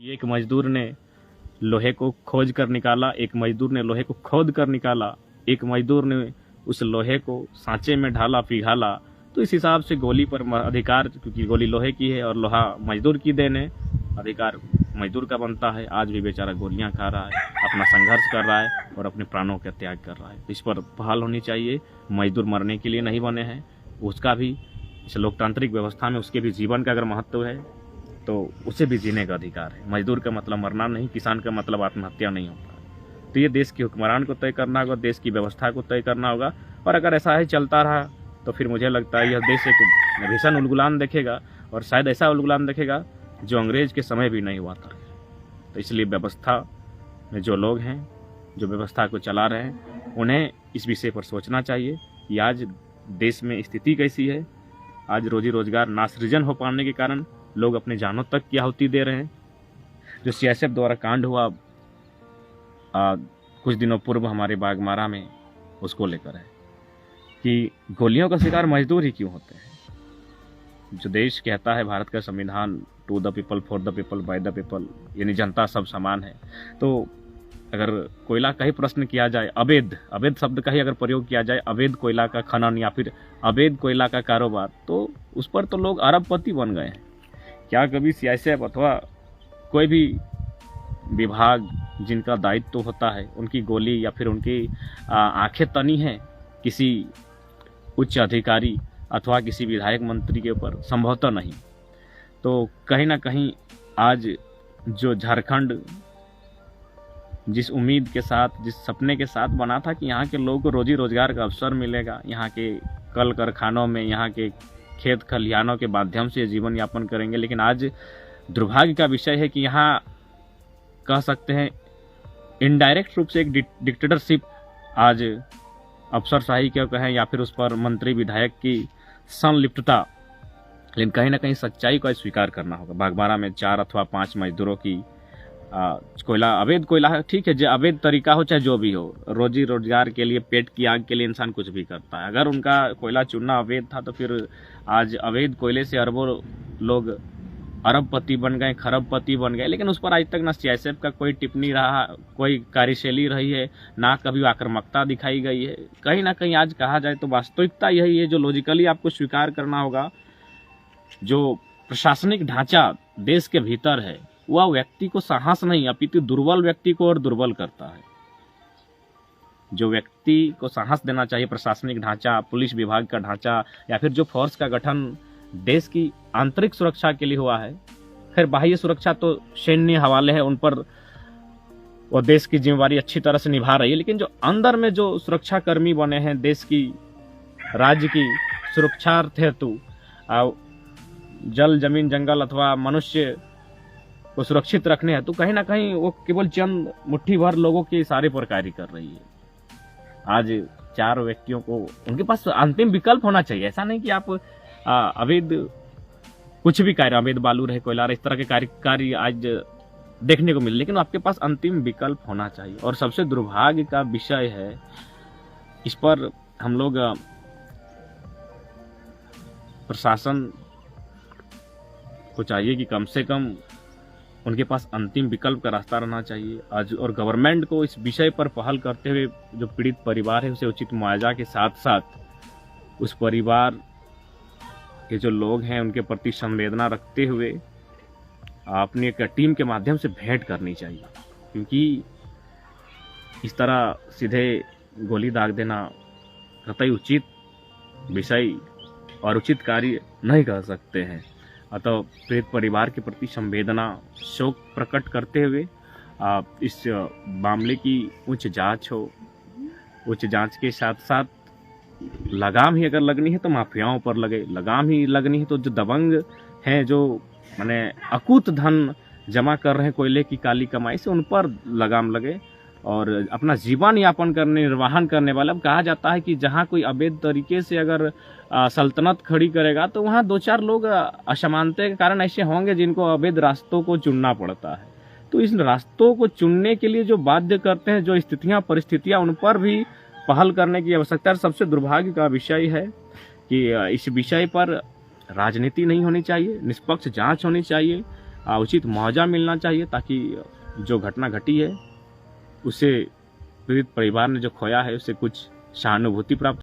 एक मजदूर ने लोहे को खोज कर निकाला, एक मजदूर ने लोहे को खोद कर निकाला, एक मजदूर ने उस लोहे को सांचे में ढाला पिघाला। तो इस हिसाब से गोली पर अधिकार, क्योंकि गोली लोहे की है और लोहा मजदूर की देन है, अधिकार मजदूर का बनता है। आज भी बेचारा गोलियां खा रहा है, अपना संघर्ष कर रहा है और अपने प्राणों का त्याग कर रहा है। तो इस पर पहल होनी चाहिए। मजदूर मरने के लिए नहीं बने हैं, उसका भी इस लोकतांत्रिक व्यवस्था में उसके भी जीवन का अगर महत्व है तो उसे भी जीने का अधिकार है। मजदूर का मतलब मरना नहीं, किसान का मतलब आत्महत्या नहीं होता। तो ये देश के हुक्मरान को तय करना होगा, देश की व्यवस्था को तय करना होगा। और अगर ऐसा ही चलता रहा तो फिर मुझे लगता है यह देश एक भीषण उलगुलान देखेगा, और शायद ऐसा उलगुलान देखेगा जो अंग्रेज के समय भी नहीं हुआ था। तो इसलिए व्यवस्था में जो लोग हैं, जो व्यवस्था को चला रहे हैं, उन्हें इस विषय पर सोचना चाहिए कि आज देश में स्थिति कैसी है। आज रोजी रोजगार नासृजन हो पाने के कारण लोग अपने जानों तक की आहुति दे रहे हैं। जो सीएसएफ द्वारा कांड हुआ कुछ दिनों पूर्व हमारे बागमारा में, उसको लेकर है कि गोलियों का शिकार मजदूर ही क्यों होते हैं। जो देश कहता है भारत का संविधान, to the people for the people by the people, यानी जनता सब समान है। तो अगर कोयला का ही प्रश्न किया जाए, अवैध शब्द का ही अगर प्रयोग किया जाए, अवैध कोयला का खनन या फिर अवैध कोयला का कारोबार, तो उस पर तो लोग अरबपति बन गए हैं। क्या कभी सीआईएसएफ अथवा कोई भी विभाग जिनका दायित्व होता है, उनकी गोली या फिर उनकी आंखें तनी हैं किसी उच्च अधिकारी अथवा किसी विधायक मंत्री के ऊपर? संभवतः नहीं। तो कहीं ना कहीं आज जो झारखंड जिस उम्मीद के साथ, जिस सपने के साथ बना था कि यहाँ के लोगों को रोजी रोजगार का अवसर मिलेगा, यहाँ के कल कारखानों में, यहाँ के खेत खलिहानों के माध्यम से जीवन यापन करेंगे, लेकिन आज दुर्भाग्य का विषय है कि यहाँ कह सकते हैं इनडायरेक्ट रूप से एक डिक्टेटरशिप, आज अफसरशाही क्या कहें या फिर उस पर मंत्री विधायक की संलिप्तता, लेकिन कहीं ना कहीं सच्चाई को स्वीकार करना होगा। बागबारा में 4 अथवा 5 मजदूरों की कोयला, अवैध कोयला है, ठीक है, जो अवैध तरीका हो चाहे जो भी हो, रोजी रोजगार के लिए, पेट की आग के लिए इंसान कुछ भी करता है। अगर उनका कोयला चुनना अवैध था तो फिर आज अवैध कोयले से अरबों लोग अरबपति बन गए, खरबपति बन गए। लेकिन उस पर आज तक ना सीआईएसएफ का कोई टिप्पणी रहा, कोई कार्यशैली रही है, ना कभी आक्रामकता दिखाई गई है। कहीं ना कहीं आज कहा जाए तो वास्तविकता यही है, जो लॉजिकली आपको स्वीकार करना होगा। जो प्रशासनिक ढांचा देश के भीतर है, वह व्यक्ति को साहस नहीं अपितु दुर्बल व्यक्ति को और दुर्बल करता है। जो व्यक्ति को साहस देना चाहिए, प्रशासनिक ढांचा, पुलिस विभाग का ढांचा या फिर जो फोर्स का गठन देश की आंतरिक सुरक्षा के लिए हुआ है, खैर बाह्य सुरक्षा तो सैन्य हवाले है, उन पर वो देश की जिम्मेवारी अच्छी तरह से निभा रही है। लेकिन जो अंदर में जो सुरक्षा कर्मी बने हैं देश की, राज्य की सुरक्षार्थ हेतु, जल जमीन जंगल अथवा मनुष्य को सुरक्षित रखने हैं, तो कहीं ना कहीं वो केवल चंद मुट्ठी भर लोगों के इशारे पर कार्य कर रही है। आज 4 व्यक्तियों को, उनके पास अंतिम विकल्प होना चाहिए। ऐसा नहीं कि आप अवैध कुछ भी कार्य, अवैध बालू रहे, कोयला रहे, इस तरह के कार्य आज देखने को मिले, लेकिन आपके पास अंतिम विकल्प होना चाहिए। और सबसे दुर्भाग्य का विषय है, इस पर हम लोग प्रशासन को चाहिए कि कम से कम उनके पास अंतिम विकल्प का रास्ता रहना चाहिए आज। और गवर्नमेंट को इस विषय पर पहल करते हुए जो पीड़ित परिवार है उसे उचित मुआवजा के साथ साथ उस परिवार के जो लोग हैं उनके प्रति संवेदना रखते हुए अपनी एक टीम के माध्यम से भेंट करनी चाहिए। क्योंकि इस तरह सीधे गोली दाग देना कतई उचित विषय और उचित कार्य नहीं कर सकते हैं। अतः पीड़ित परिवार के प्रति संवेदना, शोक प्रकट करते हुए इस मामले की उच्च जांच हो, उच्च जांच के साथ साथ लगाम ही अगर लगनी है तो माफियाओं पर लगे, लगाम ही लगनी है तो जो दबंग हैं, जो माने अकूत धन जमा कर रहे हैं कोयले की काली कमाई से, उन पर लगाम लगे और अपना जीवन यापन करने, निर्वाहन करने वाला। अब कहा जाता है कि जहाँ कोई अवैध तरीके से अगर सल्तनत खड़ी करेगा तो वहाँ 2-4 लोग असमानता के कारण ऐसे होंगे जिनको अवैध रास्तों को चुनना पड़ता है। तो इस रास्तों को चुनने के लिए जो बाध्य करते हैं, जो स्थितियाँ परिस्थितियाँ, उन पर भी पहल करने की आवश्यकता है। सबसे दुर्भाग्य का विषय है कि इस विषय पर राजनीति नहीं होनी चाहिए, निष्पक्ष जांच होनी चाहिए। उचित मुआवजा मिलना चाहिए, ताकि जो घटना घटी है उससे पीड़ित परिवार ने जो खोया है उससे कुछ सहानुभूति प्राप्त